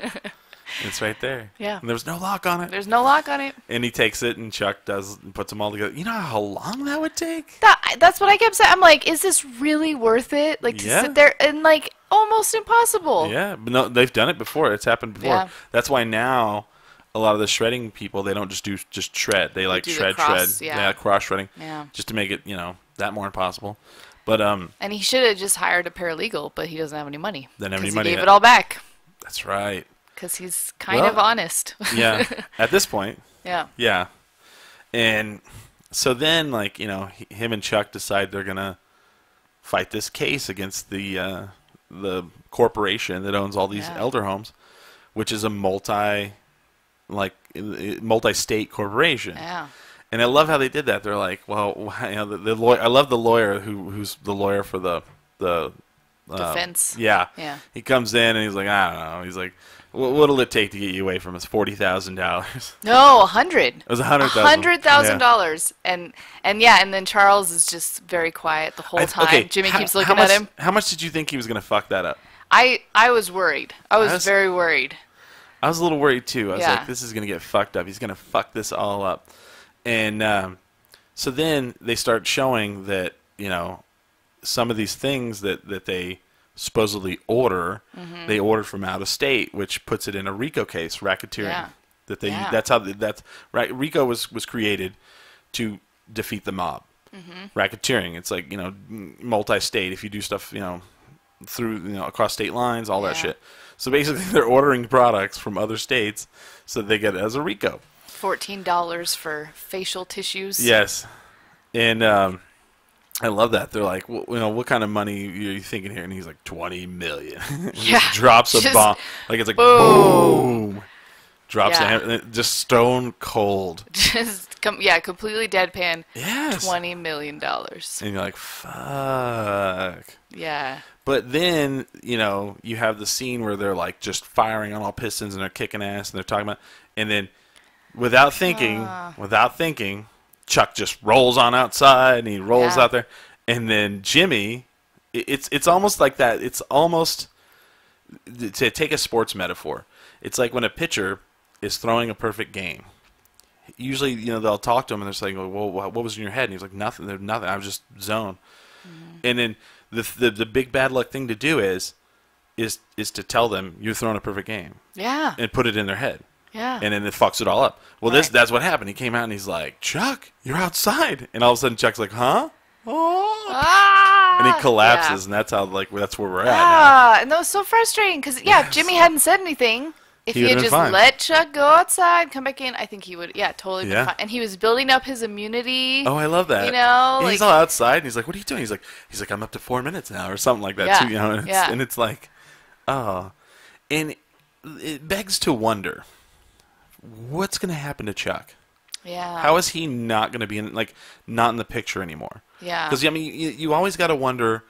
It's right there. Yeah. And there's no lock on it. There's no lock on it. And he takes it, and Chuck puts them all together. You know how long that would take? That's what I kept saying. I'm like, is this really worth it? Like, to sit there and, like, almost impossible. Yeah. But no, they've done it before. It's happened before. Yeah. That's why now a lot of the shredding people, they don't just shred. They like shred. Yeah, cross shredding. Yeah. Just to make it, that more impossible. But and he should have just hired a paralegal, but he doesn't have any money. Didn't have any money. He gave it all back. That's right. Because he's kind of honest. Yeah. At this point. Yeah. Yeah. And so then, like, him and Chuck decide they're going to fight this case against the corporation that owns all these elder homes, which is a multi-state corporation. Yeah. And I love how they did that. They're like, well, the lawyer. I love the lawyer who's the lawyer for the defense. Yeah. Yeah. He comes in and he's like, I don't know. He's like, what'll it take to get you away from us? $40,000. No, $100,000. It was $100,000. $100,000. Yeah. And then Charles is just very quiet the whole time. Okay, Jimmy keeps looking at him. How much did you think he was going to fuck that up? I was worried. I was very worried. I was a little worried too. I was like, this is going to get fucked up. He's going to fuck this all up. And so then they start showing that, some of these things that they supposedly they ordered from out of state, which puts it in a RICO case, racketeering. Yeah. That's right. RICO was created to defeat the mob. Mm-hmm. Racketeering. It's like, multi-state. If you do stuff, through, across state lines, all that shit. So basically, they're ordering products from other states so they get it as a RICO. $14 for facial tissues. Yes, and I love that. They're like, what kind of money are you thinking here? And he's like, $20 million. Just drops a bomb. Like, it's like, boom. Drops a hammer. Just stone cold. Completely deadpan. Yes. $20 million. And you're like, fuck. Yeah. But then, you have the scene where they're like just firing on all pistons and they're kicking ass and they're talking about, and then without thinking, Chuck just rolls on outside and he rolls out there, and then Jimmy, it's almost like that. It's almost, to take a sports metaphor, it's like when a pitcher is throwing a perfect game. Usually, they'll talk to him and they're saying, "Well, what was in your head?" And he's like, "Nothing. There's nothing. I was just zoned." Mm-hmm. And then the big bad luck thing to do is to tell them you're throwing a perfect game. Yeah. And put it in their head. Yeah. And then it fucks it all up. Well, that's what happened. He came out and he's like, "Chuck, you're outside." And all of a sudden Chuck's like, "Huh?" Oh. Ah! And he collapses, and that's how that's where we're at now. And that was so frustrating because Jimmy hadn't said anything. If he had just fine. let Chuck go outside, come back in, I think he would, totally been fine. And he was building up his immunity. Oh, I love that. Like, he's all outside, and he's like, "What are you doing?" He's like, "I'm up to 4 minutes now," or something like that too. And it's like, oh, and it begs to wonder, what's going to happen to Chuck? Yeah. How is he not going to be not in the picture anymore? Yeah. Because you always got to wonder,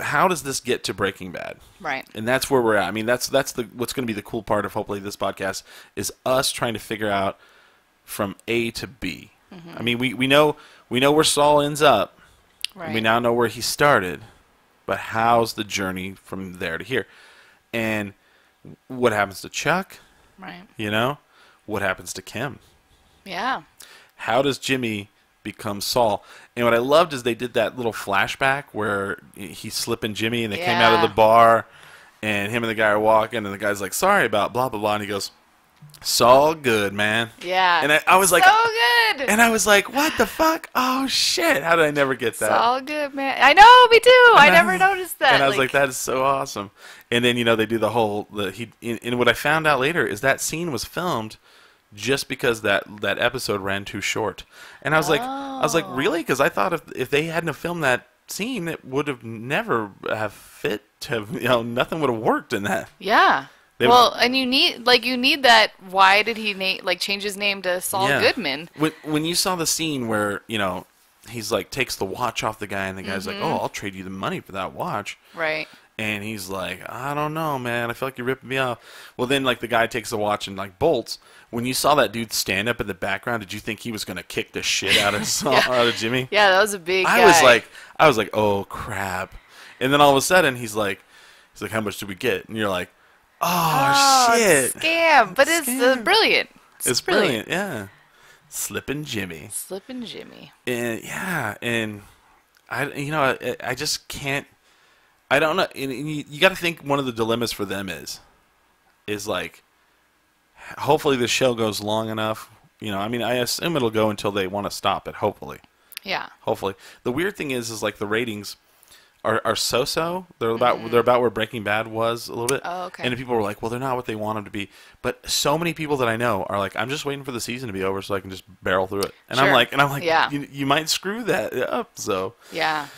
how does this get to Breaking Bad? Right. And that's where we're at. I mean, that's what's going to be the cool part of hopefully this podcast is us trying to figure out from A to B. I mean, we know where Saul ends up. Right. We now know where he started, but how's the journey from there to here? And what happens to Chuck? Right. You know, what happens to Kim? Yeah. How does Jimmy become Saul? And what I loved is they did that little flashback where he's slipping Jimmy, and they came out of the bar, and him and the guy are walking, and the guy's like, "Sorry about blah blah blah," and he goes, "Saul good, man." Yeah. And I was like, so good. And I was like, what the fuck? Oh shit! How did I never get that? Saul good, man. I know, me too. I never noticed that. And I was like, that is so awesome. And then they do the whole and what I found out later is that scene was filmed just because that episode ran too short. And I was like, really? Because I thought if they hadn't have filmed that scene, it would have never have fit to have, nothing would have worked in that. Yeah. And you need that. Why did he change his name to Saul Goodman? When you saw the scene where he's like takes the watch off the guy, and the guy's like, "Oh, I'll trade you the money for that watch." Right. And he's like, "I don't know, man. I feel like you're ripping me off." Well, then the guy takes the watch and bolts. When you saw that dude stand up in the background, did you think he was gonna kick the shit out of out of Jimmy? Yeah, that was a big guy. I was like, oh crap. And then all of a sudden he's like, how much did we get? And you're like, oh shit, scam. But it's brilliant. It's brilliant, yeah. Slipping Jimmy. And and I just can't. I don't know. And you got to think one of the dilemmas for them is hopefully the show goes long enough. I mean, I assume it'll go until they want to stop it. Hopefully. Yeah. Hopefully. The weird thing is the ratings are so-so. They're about where Breaking Bad was a little bit. Oh, okay. And people were like, well, they're not what they want them to be. But so many people that I know are like, I'm just waiting for the season to be over so I can just barrel through it. And sure. I'm like, yeah. you might screw that up. So. Yeah.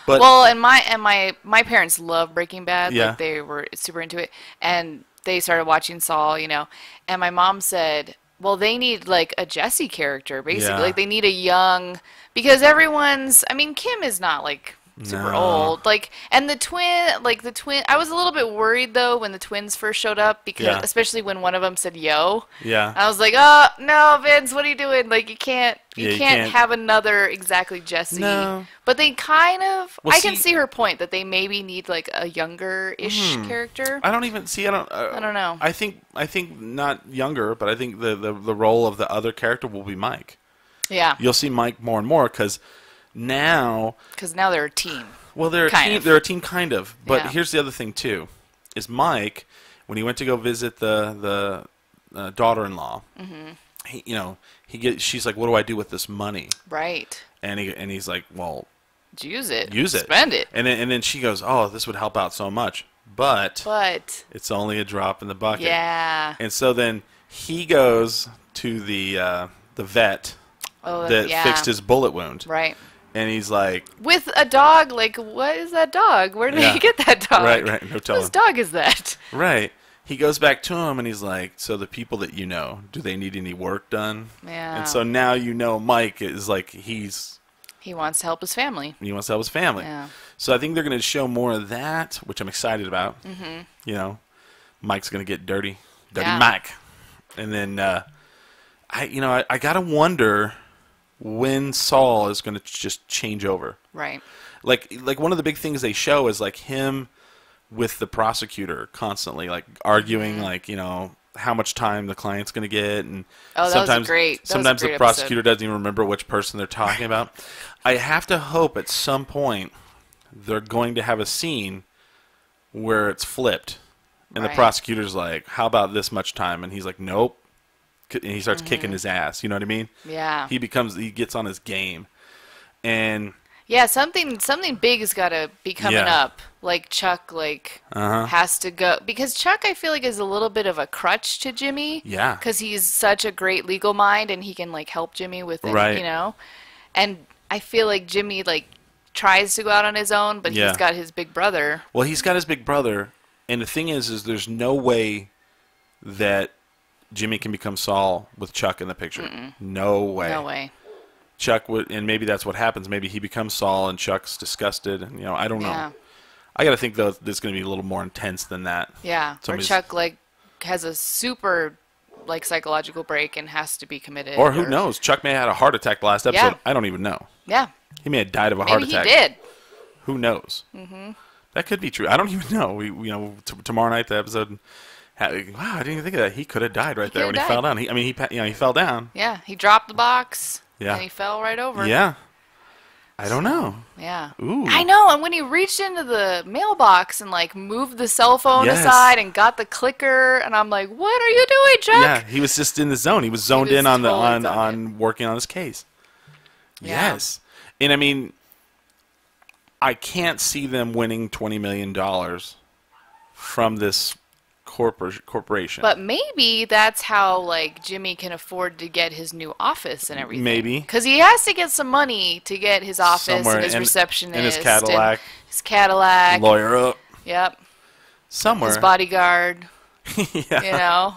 But, and my parents love Breaking Bad. Yeah. Like they were super into it, and they started watching Saul. And my mom said, well, they need a Jesse character, basically. Yeah. Like they need a young, because Kim is not super old. And the twin, I was a little bit worried though when the twins first showed up, because especially when one of them said yo. Yeah. I was like, oh no, Vince, what are you doing? You can't have another exactly Jesse. No. But they kind of, I can see her point that they maybe need a younger-ish character. I don't know. I think not younger, but I think the role of the other character will be Mike. Yeah. You'll see Mike more and more because now they're a team. Well, they're a team kind of. But here's the other thing too, is Mike, when he went to go visit the daughter-in-law, she's like, what do I do with this money? Right. And he's like, well, use it. Spend it. And then she goes, oh, this would help out so much. But it's only a drop in the bucket. Yeah. And so then he goes to the vet that fixed his bullet wound. Right. And he's like... with a dog, what is that dog? Where did he get that dog? Right. No telling. Whose dog is that? Right. He goes back to him and he's like, so the people that do they need any work done? Yeah. And so now Mike is he wants to help his family. Yeah. So I think they're going to show more of that, which I'm excited about. Mm-hmm. Mike's going to get dirty. Mike. And then I got to wonder when Saul is going to just change over. Right. Like one of the big things they show is him with the prosecutor constantly arguing how much time the client's going to get, and sometimes the prosecutor doesn't even remember which person they're talking about. I have to hope at some point they're going to have a scene where it's flipped and the prosecutor's like, how about this much time? And he's like, nope. And he starts kicking his ass. You know what I mean? Yeah. He gets on his game. And yeah, something big has got to be coming up. Chuck, has to go, because Chuck, I feel is a little bit of a crutch to Jimmy. Yeah. Because he's such a great legal mind, and he can help Jimmy with it. Right. And I feel Jimmy tries to go out on his own, but he's got his big brother. Well, he's got his big brother, and the thing is there's no way that Jimmy can become Saul with Chuck in the picture. Mm-mm. No way. No way. Chuck would, and maybe that's what happens. Maybe he becomes Saul and Chuck's disgusted. And, I don't know. I got to think though this is going to be a little more intense than that. Yeah. Or Chuck has a super like psychological break and has to be committed. Or who knows? Chuck may have had a heart attack last episode. Yeah. I don't even know. Yeah. He may have died of a heart attack. Maybe he did. Who knows? That could be true. I don't even know. Tomorrow night the episode. Wow, I didn't even think of that. He could have died right there when he fell down. He fell down. Yeah, he dropped the box. Yeah. And he fell right over. Yeah. I don't know. Yeah. Ooh. I know. And when he reached into the mailbox and like moved the cell phone aside and got the clicker, and I'm like, "What are you doing, Chuck?" Yeah, he was just in the zone. He was zoned in on on working on his case. Yeah. Yes. And I mean, I can't see them winning $20 million from this corporation. But maybe that's how like Jimmy can afford to get his new office and everything. Maybe. Because he has to get some money to get his office and his receptionist. And his Cadillac. His Cadillac. Lawyer up. Yep. Somewhere. His bodyguard. Yeah. You know?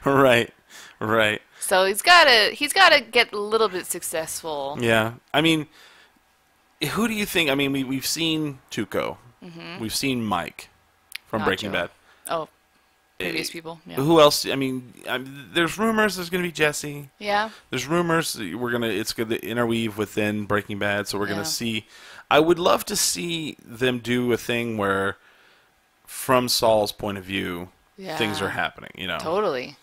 Right. Right. So he's gotta get a little bit successful. Yeah. I mean, who do you think? I mean, we've seen Tuco. We've seen Mike from Breaking Bad. Oh. Previous people. Yeah. Who else? I mean, there's rumors there's going to be Jesse. Yeah. There's rumors it's going to interweave within Breaking Bad, so we're going to see. I would love to see them do a thing where, from Saul's point of view, things are happening. You know. Totally.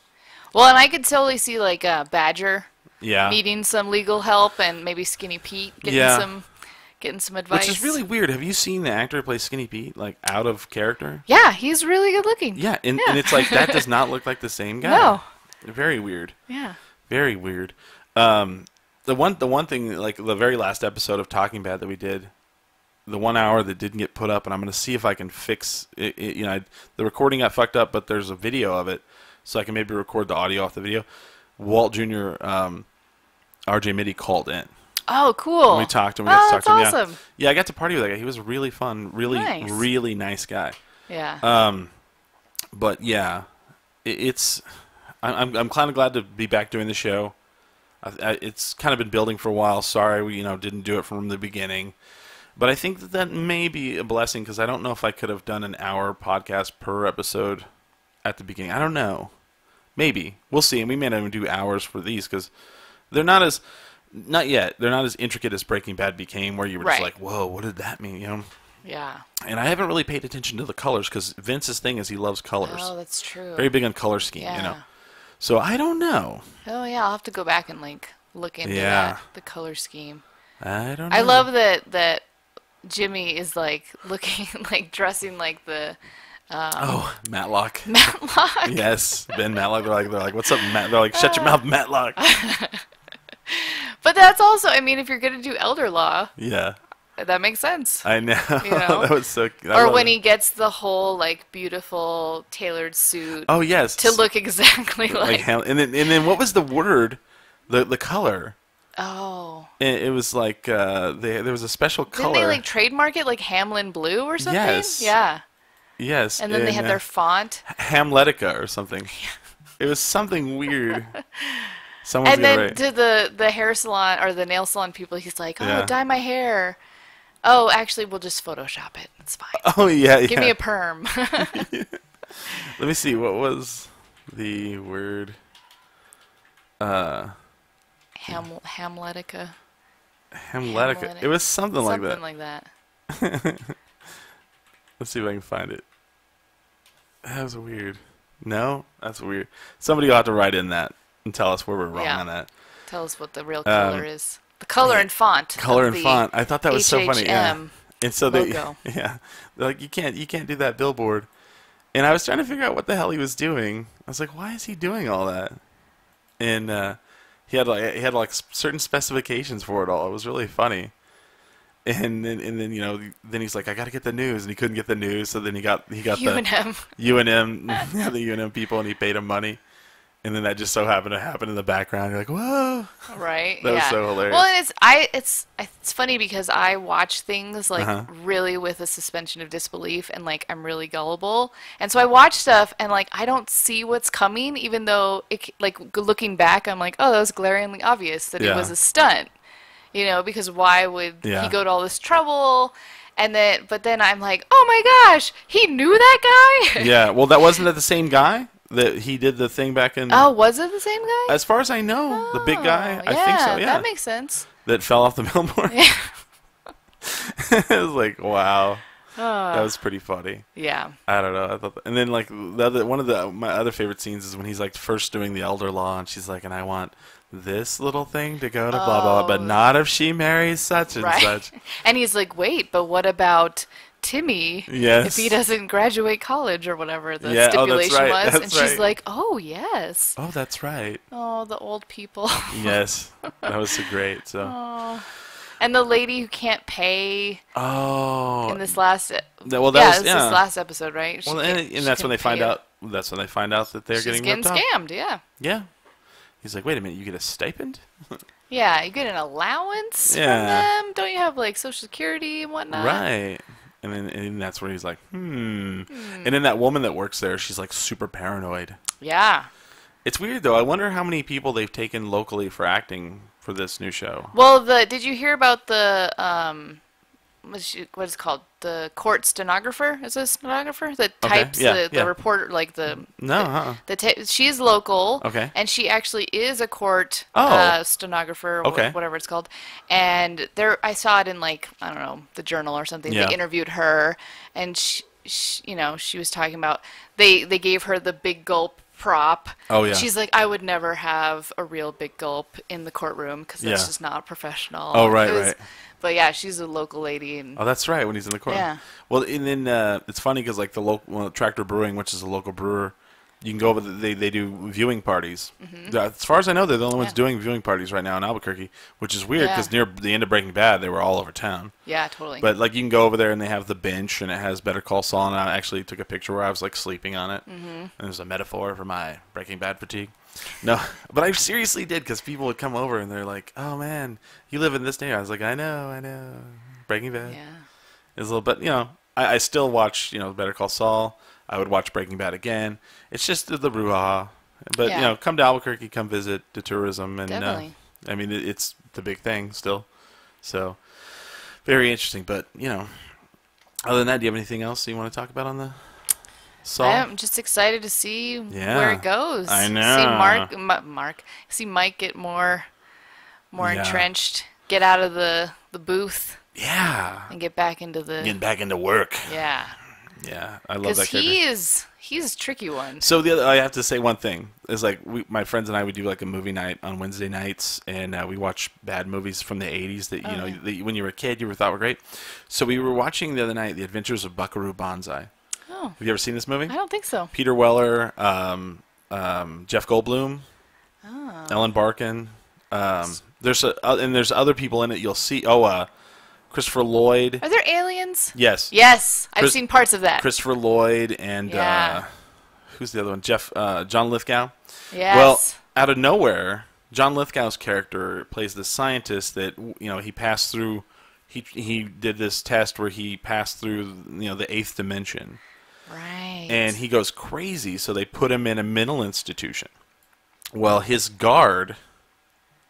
Well, and I could totally see like Badger. Yeah. Needing some legal help, and maybe Skinny Pete getting some advice. Which is really weird. Have you seen the actor who plays Skinny Pete, like, out of character? Yeah, he's really good looking. Yeah, and it's like, that does not look like the same guy. No. Very weird. Yeah. Very weird. The one thing, like, the very last episode of Talking Bad that we did, the 1 hour that didn't get put up, and I'm going to see if I can fix it. You know, the recording got fucked up, but there's a video of it, so I can maybe record the audio off the video. Walt Jr., RJ Mitty called in. Oh, cool. And we talked to him. That's awesome. Yeah, I got to party with that guy. He was really fun, really nice guy. Yeah. But yeah, I'm kind of glad to be back doing the show. It's kind of been building for a while. Sorry, we didn't do it from the beginning, but I think that may be a blessing because I don't know if I could have done an hour podcast per episode at the beginning. I don't know. Maybe we'll see, and we may not even do hours for these because they're not yet. They're not as intricate as Breaking Bad became, where you were just like, "Whoa, what did that mean?" You know? Yeah. And I haven't really paid attention to the colors because Vince's thing is he loves colors. Oh, that's true. Very big on color scheme, you know. So I don't know. Oh yeah, I'll have to go back and like look into the color scheme. I don't know. I love that Jimmy is like looking like dressing like the. Matlock. Matlock. Yes, Ben Matlock. They're like, "What's up, Matt?" They're like, "Shut your mouth, Matlock." But that's also, I mean, if you're going to do elder law, that makes sense. I know. That was so. Or when he gets the whole like beautiful tailored suit. Oh yes. To look exactly like. And then what was the word? The color. Oh. It was like there was a special color. Didn't they like trademark it like Hamlin blue or something? Yes. Yeah. Yes. And then they had their font. Hamletica or something. It was something weird. And then to the hair salon or the nail salon people, he's like, dye my hair. Oh, actually, we'll just Photoshop it. It's fine. Oh, yeah. Give me a perm. Let me see. What was the word? Hamletica. Hamletica. It was something like that. Something like that. Let's see if I can find it. That was weird. No? That's weird. Somebody will have to write in that and tell us where we're wrong on that. Tell us what the real color is. The color and font. Color and font. I thought that was so funny. Yeah. And so logo. they're like, you can't do that billboard. And I was trying to figure out what the hell he was doing. I was like, why is he doing all that? And he had like certain specifications for it all. It was really funny. And then then he's like, I got to get the news, and he couldn't get the news, so then he got the UNM, the UNM people, and he paid him money. And then that just so happened to happen in the background. You're like, whoa. Right. That was so hilarious. Well, and it's funny because I watch things like really with a suspension of disbelief, and like I'm really gullible. And so I watch stuff and like I don't see what's coming, even though like looking back, I'm like, oh, that was glaringly obvious that it was a stunt. Because why would he go to all this trouble? But then I'm like, oh my gosh, he knew that guy? Yeah. Well, wasn't that the same guy? He did the thing back in... Oh, was it the same guy? As far as I know, the big guy. Yeah, I think so, yeah. That makes sense. That fell off the billboard? Yeah. It was like, wow. That was pretty funny. Yeah. I don't know. I thought and then, like, one of my other favorite scenes is when he's, like, first doing the elder law, and she's like, and I want this little thing to go to blah, blah, but not if she marries such and such. And he's like, wait, but what about Timmy, if he doesn't graduate college or whatever the stipulation was? And she's like, oh, yes. Oh, that's right. Oh, the old people. Yes. That was so great. So. Oh. And the lady who can't pay. Oh. In this last. Well, this last episode, right? Well, and that's when they find out. That's when they find out that they're getting scammed. Yeah. Yeah. He's like, wait a minute, you get a stipend? Yeah, you get an allowance from them. Don't you have like Social Security and whatnot? Right. And that's where he's like, And then that woman that works there, she's like super paranoid. Yeah. It's weird though. I wonder how many people they've taken locally for acting for this new show. Well, did you hear about the what is it called? The court stenographer? Is it a stenographer that types the reporter, like the... No, she's local. Okay. And she actually is a court stenographer, or whatever it's called. And I saw it in, like, I don't know, the Journal or something. Yeah. They interviewed her, and she was talking about... They gave her the big gulp prop. Oh, yeah. She's like, I would never have a real big gulp in the courtroom because that's just not professional. Oh, right. But yeah, she's a local lady. And oh, that's right. When he's in the courtroom. Yeah. Well, and then it's funny because like the local Tractor Brewing, which is a local brewer, you can go over. They do viewing parties. Mm-hmm. As far as I know, they're the only ones doing viewing parties right now in Albuquerque, which is weird because near the end of Breaking Bad, they were all over town. Yeah, totally. But like you can go over there and they have the bench and it has Better Call Saul. And I actually took a picture where I was like sleeping on it. Mm-hmm. And there's a metaphor for my Breaking Bad fatigue. No, but I seriously did because people would come over and they're like, "Oh man, you live in this neighborhood." I was like, "I know, Breaking Bad." Yeah, it's a little bit, I still watch, Better Call Saul. I would watch Breaking Bad again. It's just the brouhaha, but come to Albuquerque, come visit the tourism, and I mean it's the big thing still. So very interesting, but other than that, do you have anything else you want to talk about on the? Saul? I'm just excited to see where it goes. I know. See Mike get more entrenched, get out of the booth. Yeah. And get back into work. Yeah. Yeah, I love that character. He's a tricky one. So I have to say one thing is like my friends and I would do like a movie night on Wednesday nights, and we watch bad movies from the '80s that that when you were a kid you thought were great. So we were watching the other night The Adventures of Buckaroo Banzai. Have you ever seen this movie? I don't think so. Peter Weller, Jeff Goldblum, Ellen Barkin. There's other people in it. You'll see. Christopher Lloyd. Are there aliens? Yes. Yes, I've seen parts of that. Christopher Lloyd and who's the other one? John Lithgow. Yes. Well, out of nowhere, John Lithgow's character plays the scientist that he passed through. He did this test where he passed through the 8th dimension. Right. And he goes crazy, so they put him in a mental institution. Well, his guard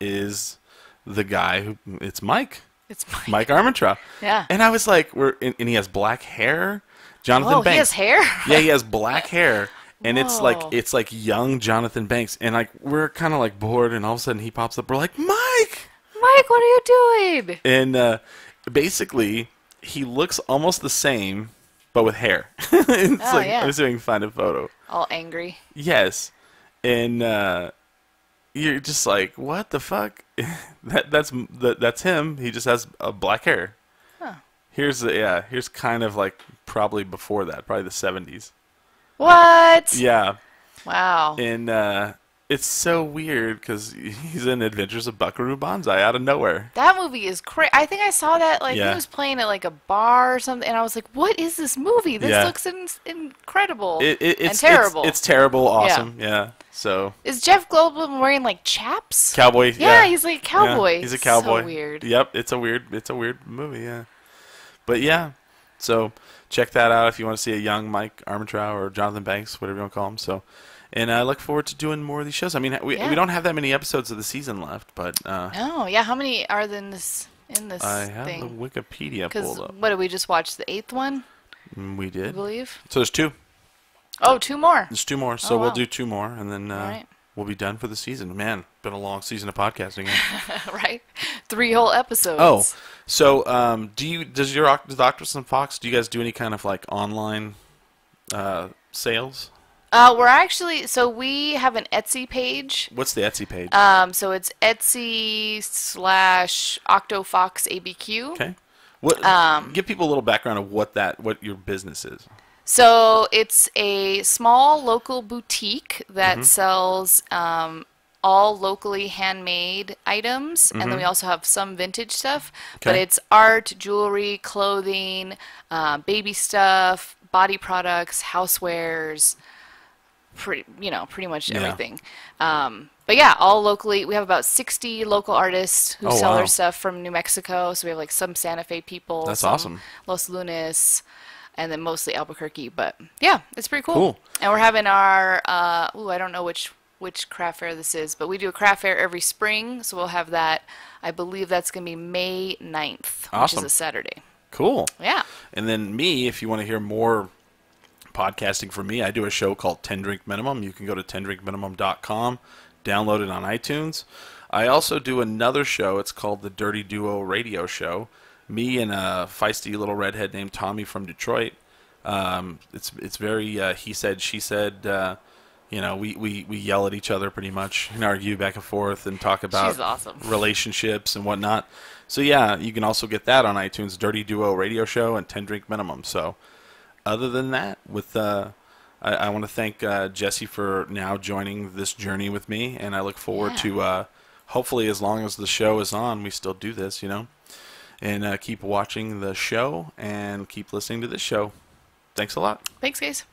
is the guy it's Mike. It's Mike Armentrout. Yeah. And I was like, and he has black hair. Jonathan Banks. He has hair? Yeah, he has black hair. And it's like young Jonathan Banks. And like we're kind of like bored, and all of a sudden he pops up. We're like, Mike, what are you doing? And basically, he looks almost the same, but with hair. I was doing find a photo. All angry. Yes, and you're just like, what the fuck? That's him. He just has black hair. Huh. Here's kind of like probably before that, probably the 70s. What? Yeah. Wow. And it's so weird because he's in Adventures of Buckaroo Banzai out of nowhere. That movie is crazy. I think I saw that he was playing at like a bar or something, and I was like, "What is this movie? This looks incredible and terrible." It's terrible, awesome, yeah. So is Jeff Goldblum wearing like chaps? Cowboy. Yeah, he's like a cowboy. Yeah, he's a cowboy. So weird. Yep, it's a weird movie. Yeah, but yeah. So check that out if you want to see a young Mike Armentrout or Jonathan Banks, whatever you want to call him. So. And I look forward to doing more of these shows. I mean, we don't have that many episodes of the season left, but no, yeah. How many are there in this I have thing? the Wikipedia pulled up. What did we just watch? The 8th one? We did. I believe. So there's 2. Oh, 2 more. There's 2 more, so wow. we'll do 2 more, and then right. we'll be done for the season. Man, been a long season of podcasting. Right, 3 whole episodes. Oh, so does Doctors and Fox? Do you guys do any kind of like online sales? We're actually, so we have an Etsy page. What's the Etsy page? So it's Etsy/OctoFoxABQ. Okay. What? Give people a little background of what your business is. So it's a small local boutique that sells all locally handmade items, and then we also have some vintage stuff. Okay. But it's art, jewelry, clothing, baby stuff, body products, housewares. Pretty much everything. But yeah, all locally. We have about 60 local artists who sell their stuff from New Mexico. So we have like some Santa Fe people. That's awesome. Los Lunas, and then mostly Albuquerque. But yeah, it's pretty cool. And we're having our I don't know which craft fair this is, but we do a craft fair every spring. So we'll have that. I believe that's going to be May 9th, which is a Saturday. Cool. Yeah. And then me, if you want to hear more podcasting from me, I do a show called 10 Drink Minimum. You can go to 10drinkminimum.com, download it on iTunes. I also do another show. It's called the Dirty Duo Radio Show. Me and a feisty little redhead named Tommy from Detroit. It's very he said, she said. We yell at each other pretty much and argue back and forth and talk about relationships and whatnot. So yeah, you can also get that on iTunes, Dirty Duo Radio Show and 10 Drink Minimum. So other than that, I want to thank Jesse for now joining this journey with me, and I look forward to hopefully as long as the show is on, we still do this, and keep watching the show and keep listening to this show. Thanks a lot. Thanks, guys.